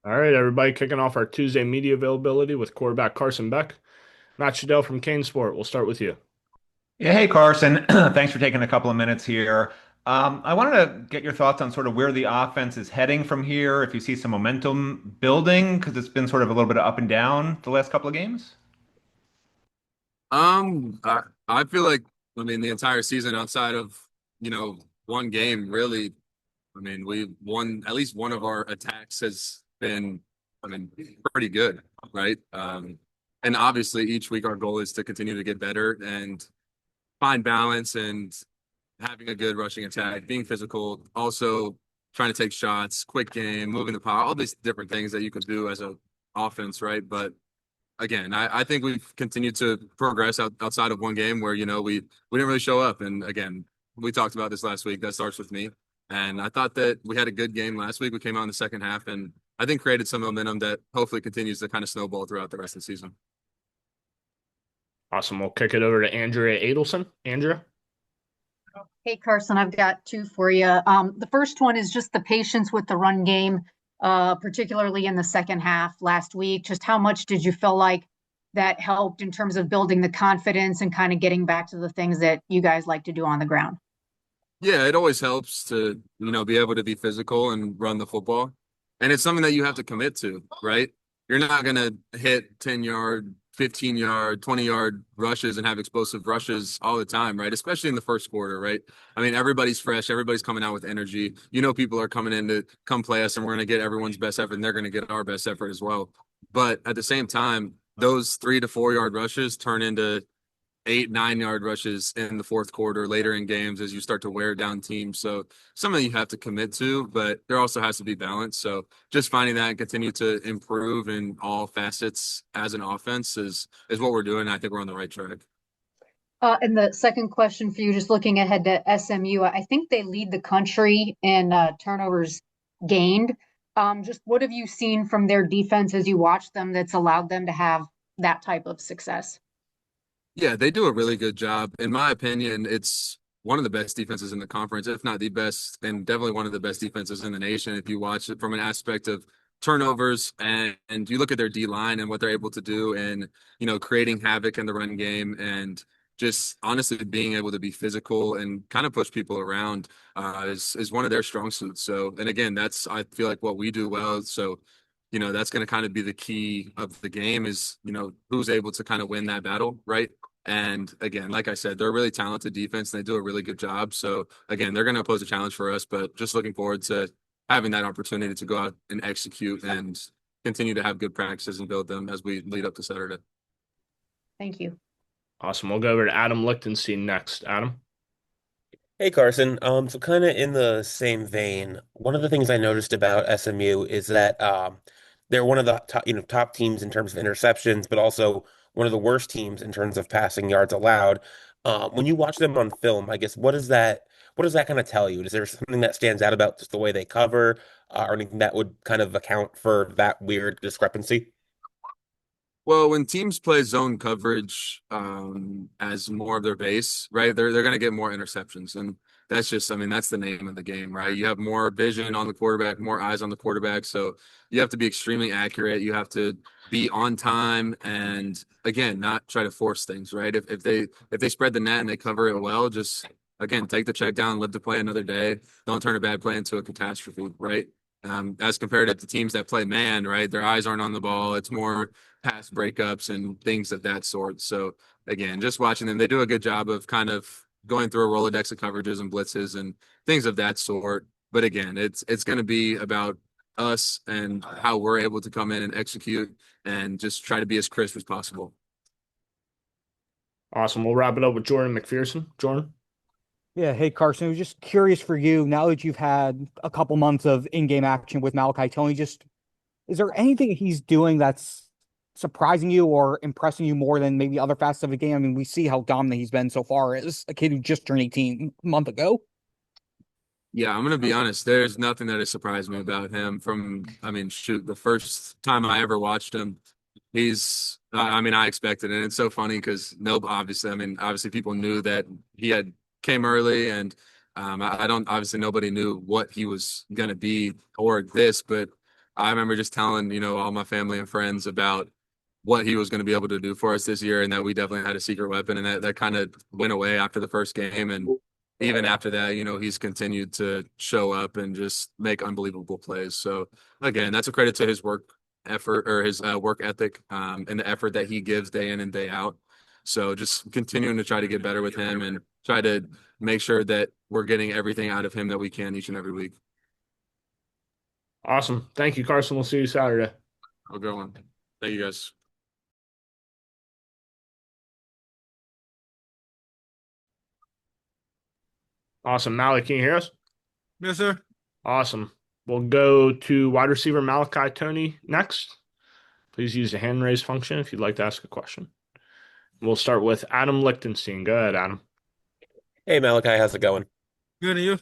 All right, everybody, kicking off our Tuesday media availability with quarterback Carson Beck. Matt Shadell from Kane Sport. We'll start with you. Yeah, hey Carson, thanks for taking a couple of minutes here. I wanted to get your thoughts on sort of where the offense is heading from here, if you see some momentum building, because it's been sort of a little bit of up and down the last couple of games. I feel like, the entire season outside of, one game, really, we won, at least one of our attacks has been, I mean, pretty good, right? And obviously each week our goal is to continue to get better and find balance and having a good rushing attack, being physical, also trying to take shots, quick game, moving the power, all these different things that you could do as a offense, right? But again, I think we've continued to progress outside of one game where, we didn't really show up. And again, we talked about this last week. That starts with me. And I thought that we had a good game last week. We came out in the second half and I think created some momentum that hopefully continues to kind of snowball throughout the rest of the season. Awesome. We'll kick it over to Andrea Adelson. Andrea? Hey, Carson, I've got two for you. The first one is just the patience with the run game, particularly in the second half last week. Just how much did you feel like that helped in terms of building the confidence and kind of getting back to the things that you guys like to do on the ground? Yeah, it always helps to, be able to be physical and run the football. And it's something that you have to commit to, right? You're not going to hit 10-yard, 15-yard, 20-yard rushes and have explosive rushes all the time, right? Especially in the first quarter, right? Everybody's fresh, everybody's coming out with energy. People are coming in to come play us and we're going to get everyone's best effort and they're going to get our best effort as well. But at the same time, those 3 to 4 yard rushes turn into 8, 9 yard rushes in the fourth quarter later in games as you start to wear down teams. So something you have to commit to, but there also has to be balance. So just finding that and continue to improve in all facets as an offense is what we're doing. I think we're on the right track. And the second question for you, just looking ahead to SMU, I think they lead the country in turnovers gained. Just what have you seen from their defense as you watch them that's allowed them to have that type of success? Yeah, they do a really good job. In my opinion, it's one of the best defenses in the conference, if not the best, and definitely one of the best defenses in the nation. If you watch it from an aspect of turnovers and you look at their D line and what they're able to do and, creating havoc in the run game and just honestly being able to be physical and kind of push people around is one of their strong suits. So, and again, that's I feel like what we do well. So, that's going to kind of be the key of the game is, who's able to kind of win that battle, right? And again, like I said, they're a really talented defense and they do a really good job. So again, they're going to pose a challenge for us, but just looking forward to having that opportunity to go out and execute and continue to have good practices and build them as we lead up to Saturday. Thank you. Awesome. We'll go over to Adam Lichtenstein next. Adam? Hey Carson, so kind of in the same vein, one of the things I noticed about SMU is that they're one of the top teams in terms of interceptions, but also one of the worst teams in terms of passing yards allowed. When you watch them on film, I guess what does that kind of tell you? Is there something that stands out about just the way they cover, or anything that would kind of account for that weird discrepancy? Well, when teams play zone coverage as more of their base, right, they're going to get more interceptions, and that's just, that's the name of the game, right? You have more vision on the quarterback, more eyes on the quarterback, so you have to be extremely accurate. You have to be on time, and again, not try to force things, right? If they spread the net and they cover it well, just again take the check down, live to play another day. Don't turn a bad play into a catastrophe, right? As compared to the teams that play man, right? Their eyes aren't on the ball. It's more pass breakups and things of that sort. So again, just watching them, they do a good job of kind of going through a Rolodex of coverages and blitzes and things of that sort. But again, it's going to be about us and how we're able to come in and execute and just try to be as crisp as possible. Awesome. We'll wrap it up with Jordan McPherson. Jordan? Yeah, hey Carson, I was just curious for you, now that you've had a couple months of in-game action with Malachi Toney, just is there anything he's doing that's surprising you or impressing you more than maybe other facets of the game? I mean, we see how dominant he's been so far as a kid who just turned 18 a month ago. Yeah, I'm gonna be honest. There's nothing that has surprised me about him from, shoot, the first time I ever watched him, I expected it. And it's so funny because no, obviously people knew that he had came early and I don't, obviously nobody knew what he was gonna be or this, but I remember just telling, all my family and friends about what he was going to be able to do for us this year, and that we definitely had a secret weapon, and that kind of went away after the first game. And even after that, he's continued to show up and just make unbelievable plays. So again, that's a credit to his work effort, or his work ethic, and the effort that he gives day in and day out. So just continuing to try to get better with him and try to make sure that we're getting everything out of him that we can each and every week. Awesome. Thank you, Carson. We'll see you Saturday. Have a good one. Thank you, guys. Awesome. Malik, can you hear us? Yes, sir. Awesome. We'll go to wide receiver Malachi Toney next. Please use the hand raise function if you'd like to ask a question. We'll start with Adam Lichtenstein. Go ahead, Adam. Hey Malachi, how's it going? Good, and you?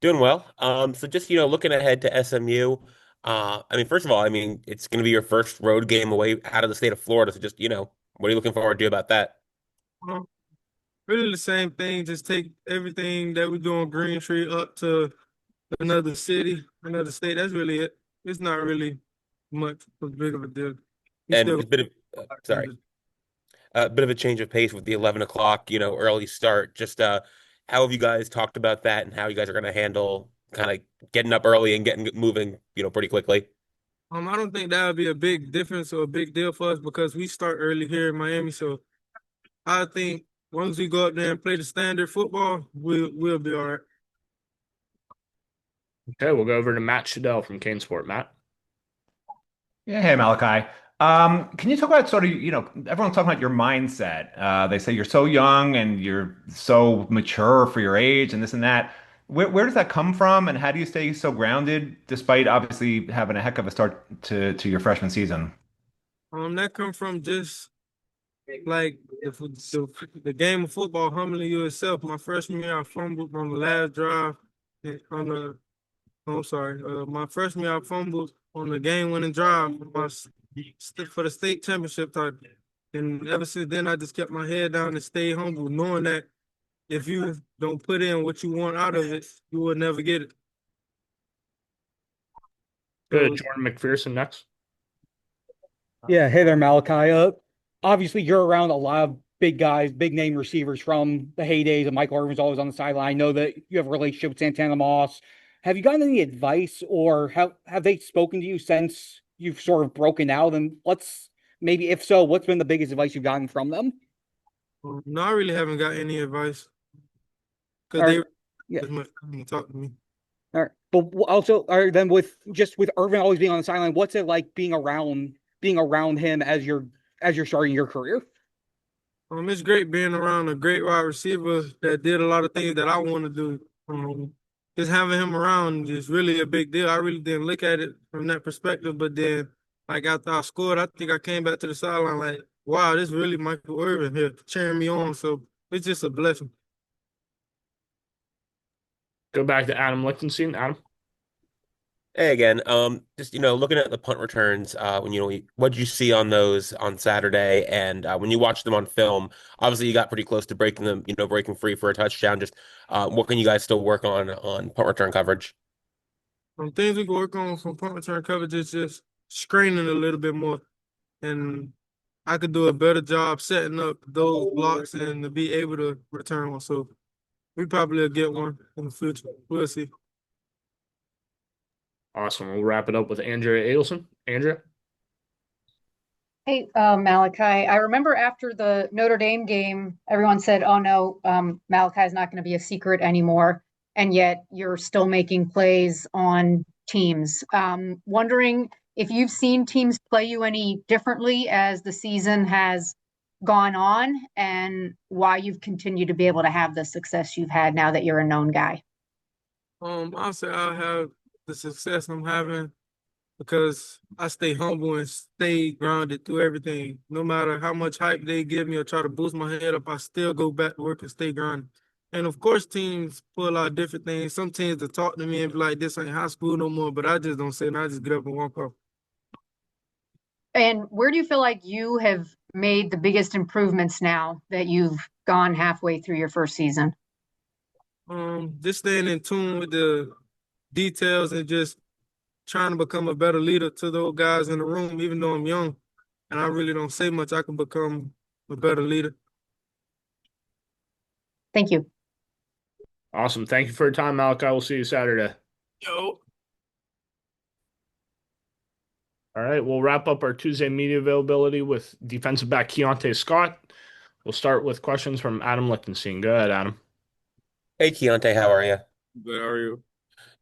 Doing well. So just looking ahead to SMU. I mean, first of all, I mean, it's going to be your first road game away out of the state of Florida. So just what are you looking forward to about that? Um, Really the same thing. Just take everything that we do on Green Tree up to another city, another state. That's really it. It's not really much of big of a deal. We And still a bit of sorry, a bit of a change of pace with the 11 o'clock, early start. Just how have you guys talked about that, and how you guys are going to handle kind of getting up early and getting moving, pretty quickly? I don't think that would be a big difference or a big deal for us because we start early here in Miami. So I think once we go up there and play the standard football, we'll be all right. Okay, we'll go over to Matt Shadell from Kane Sport. Matt. Yeah, hey Malachi. Can you talk about sort of, everyone's talking about your mindset. They say you're so young and you're so mature for your age and this and that. Where does that come from, and how do you stay so grounded despite obviously having a heck of a start to your freshman season? That come from just like the game of football humbling you itself. My freshman year, I fumbled on the last drive. On the, oh, I'm sorry. My freshman year, I fumbled on the game-winning drive for the state championship title. And ever since then, I just kept my head down and stayed humble, knowing that if you don't put in what you want out of it, you will never get it. Good. So, Jordan McPherson next. Yeah, hey there, Malachi. Obviously, you're around a lot of big guys, big name receivers from the heydays, and Michael Irvin's always on the sideline. I know that you have a relationship with Santana Moss. Have you gotten any advice, or have they spoken to you since you've sort of broken out? And maybe if so, what's been the biggest advice you've gotten from them? no, I really haven't got any advice All because right. they Yeah. as much come and talk to me. All right. But also, all right, then with Irvin always being on the sideline, what's it like being around him as you're starting your career? It's great being around a great wide receiver that did a lot of things that I want to do. Just having him around is really a big deal. I really didn't look at it from that perspective, but then, like after I scored, I think I came back to the sideline like, wow, this is really Michael Irvin here cheering me on. So it's just a blessing. Go back to Adam Lichtenstein. Adam. Hey again, just looking at the punt returns, when what did you see on those on Saturday, and when you watched them on film, obviously you got pretty close to breaking them, breaking free for a touchdown. Just what can you guys still work on punt return coverage? Things we can work on from punt return coverage is just screening a little bit more, and I could do a better job setting up those blocks and to be able to return one. So we probably will get one in the future. We'll see. Awesome. We'll wrap it up with Andrea Adelson. Andrea. Hey, Malachi, I remember after the Notre Dame game, everyone said, oh no, Malachi is not going to be a secret anymore. And yet you're still making plays on teams. Wondering if you've seen teams play you any differently as the season has gone on, and why you've continued to be able to have the success you've had now that you're a known guy. I'll say I have the success I'm having because I stay humble and stay grounded through everything. No matter how much hype they give me or try to boost my head up, I still go back to work and stay grounded. And of course, teams pull out different things. Some teams that talk to me and be like, this ain't high school no more, but I just don't say it. I just get up and walk off. And where do you feel like you have made the biggest improvements now that you've gone halfway through your first season? Just staying in tune with the details and just trying to become a better leader to those guys in the room, even though I'm young and I really don't say much, I can become a better leader. Thank you. Awesome. Thank you for your time, Malachi. We'll see you Saturday. Yo. All right, we'll wrap up our Tuesday media availability with defensive back Keionte Scott. We'll start with questions from Adam Lichtenstein. Go ahead, Adam. Hey, Keionte, how are you? Good, how are you?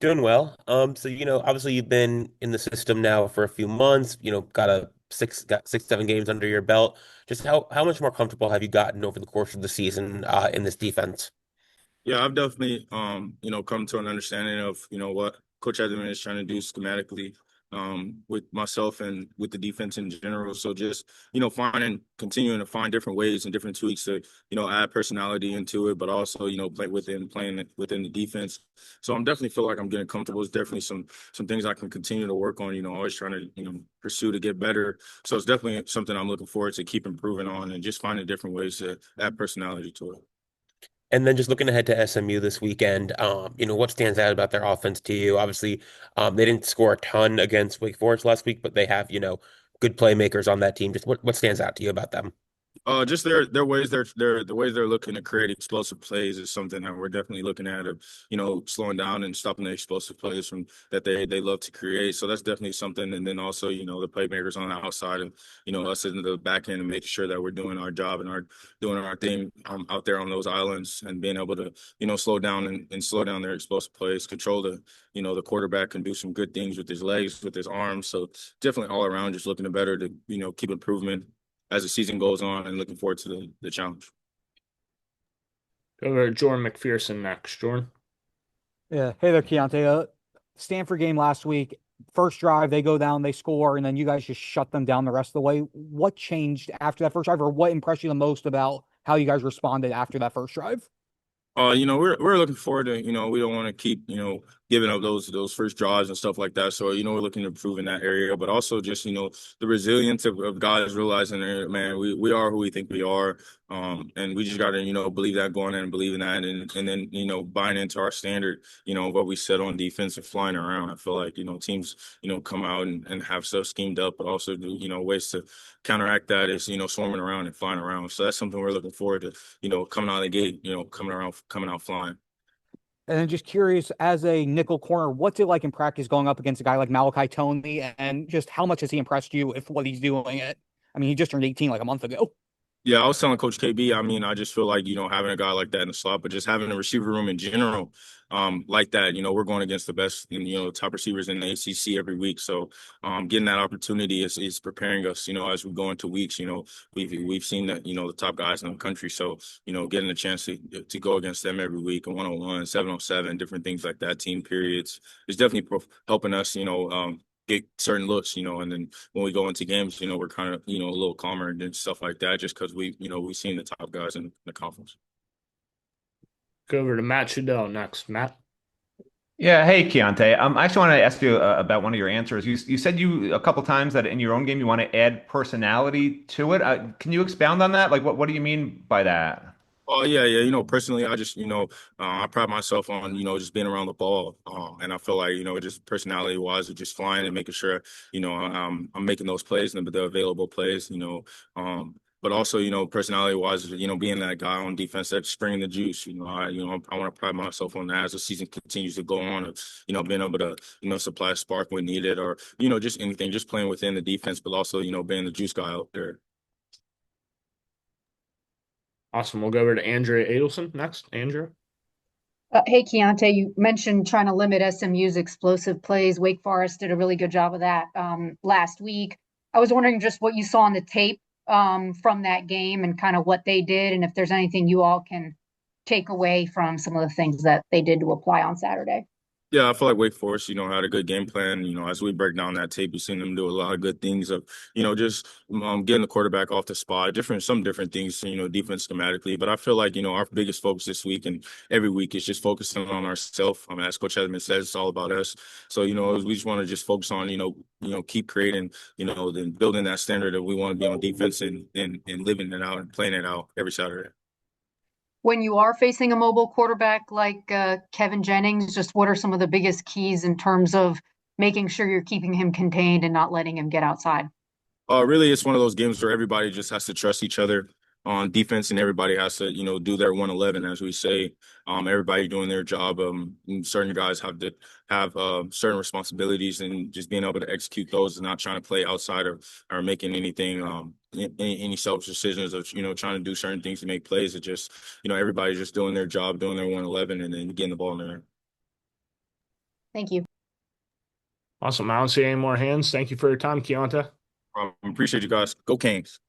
Doing well. So obviously you've been in the system now for a few months. Got 6, 7 games under your belt. Just how much more comfortable have you gotten over the course of the season in this defense? Yeah, I've definitely, come to an understanding of, what Coach Edmond is trying to do schematically, with myself and with the defense in general. So just, continuing to find different ways and different tweaks to, add personality into it, but also, playing within the defense. So I'm definitely feel like I'm getting comfortable. It's definitely some things I can continue to work on, always trying to, pursue to get better. So it's definitely something I'm looking forward to keep improving on and just finding different ways to add personality to it. And then just looking ahead to SMU this weekend, what stands out about their offense to you? Obviously, they didn't score a ton against Wake Forest last week, but they have, good playmakers on that team. Just what stands out to you about them? Just their ways they're the ways they're looking to create explosive plays is something that we're definitely looking at of slowing down and stopping the explosive plays from that they love to create. So that's definitely something. And then also the playmakers on the outside and us in the back end and making sure that we're doing our job and doing our thing out there on those islands and being able to slow down and slow down their explosive plays, control the quarterback can do some good things with his legs, with his arms. So definitely all around just looking to better to keep improvement as the season goes on and looking forward to the challenge. Go over to Jordan McPherson next. Jordan. Yeah. Hey there, Keionte. Stanford game last week. First drive, they go down, they score, and then you guys just shut them down the rest of the way. What changed after that first drive, or what impressed you the most about how you guys responded after that first drive? We're looking forward to, we don't want to keep, giving up those first drives and stuff like that. So, we're looking to improve in that area, but also just, the resilience of guys realizing that, man, we are who we think we are. And we just got to, believe that going in and believe in that and then, buying into our standard, what we set on defense and flying around. I feel like, teams, come out and have stuff schemed up, but also do, ways to counteract that is, swarming around and flying around. So that's something we're looking forward to, coming out of the gate, coming out flying. And then just curious, as a nickel corner, what's it like in practice going up against a guy like Malachi Toney, and just how much has he impressed you if what he's doing it? I mean, he just turned 18 like a month ago. Yeah, I was telling Coach KB, I mean, I just feel like, having a guy like that in the slot, but just having a receiver room in general, like that, we're going against the best, top receivers in the ACC every week. So, getting that opportunity is preparing us, as we go into weeks, we've seen that, the top guys in the country. So, getting a chance to go against them every week, a 1-on-1, 7-on-7, different things like that, team periods is definitely helping us, get certain looks, and then when we go into games, we're kind of, a little calmer and stuff like that, just because we've seen the top guys in the conference. Go over to Matt Shadell next. Matt. Yeah, hey Keionte. I actually want to ask you about one of your answers. You said a couple times that in your own game you want to add personality to it. Can you expound on that? Like, what do you mean by that? Oh yeah, yeah. Personally, I just, I pride myself on, just being around the ball. And I feel like, just personality wise, just flying and making sure, I'm making those plays and the available plays, but also, personality wise, being that guy on defense that's bringing the juice. I want to pride myself on that as the season continues to go on. Of, being able to, supply a spark when needed, or just anything, just playing within the defense, but also, being the juice guy out there. Awesome. We'll go over to Andrea Adelson next. Andrea. Hey, Keionte, you mentioned trying to limit SMU's explosive plays. Wake Forest did a really good job of that last week. I was wondering just what you saw on the tape from that game and kind of what they did, and if there's anything you all can take away from some of the things that they did to apply on Saturday. Yeah, I feel like Wake Forest, had a good game plan. As we break down that tape, we've seen them do a lot of good things of, just getting the quarterback off the spot, some different things, defense schematically. But I feel like, our biggest focus this week and every week is just focusing on ourselves. As Coach Edmond says, it's all about us. So, we just want to just focus on, keep creating, then building that standard that we want to be on defense and living it out and playing it out every Saturday. When you are facing a mobile quarterback like Kevin Jennings, just what are some of the biggest keys in terms of making sure you're keeping him contained and not letting him get outside? Really, it's one of those games where everybody just has to trust each other on defense, and everybody has to, do their 111, as we say. Everybody doing their job. And certain guys have to have certain responsibilities, and just being able to execute those and not trying to play outside or making anything, any selfish decisions of, trying to do certain things to make plays. It just, everybody's just doing their job, doing their 111, and then getting the ball in there. Thank you. Awesome. I don't see any more hands. Thank you for your time, Keionte. Appreciate you guys. Go Kings.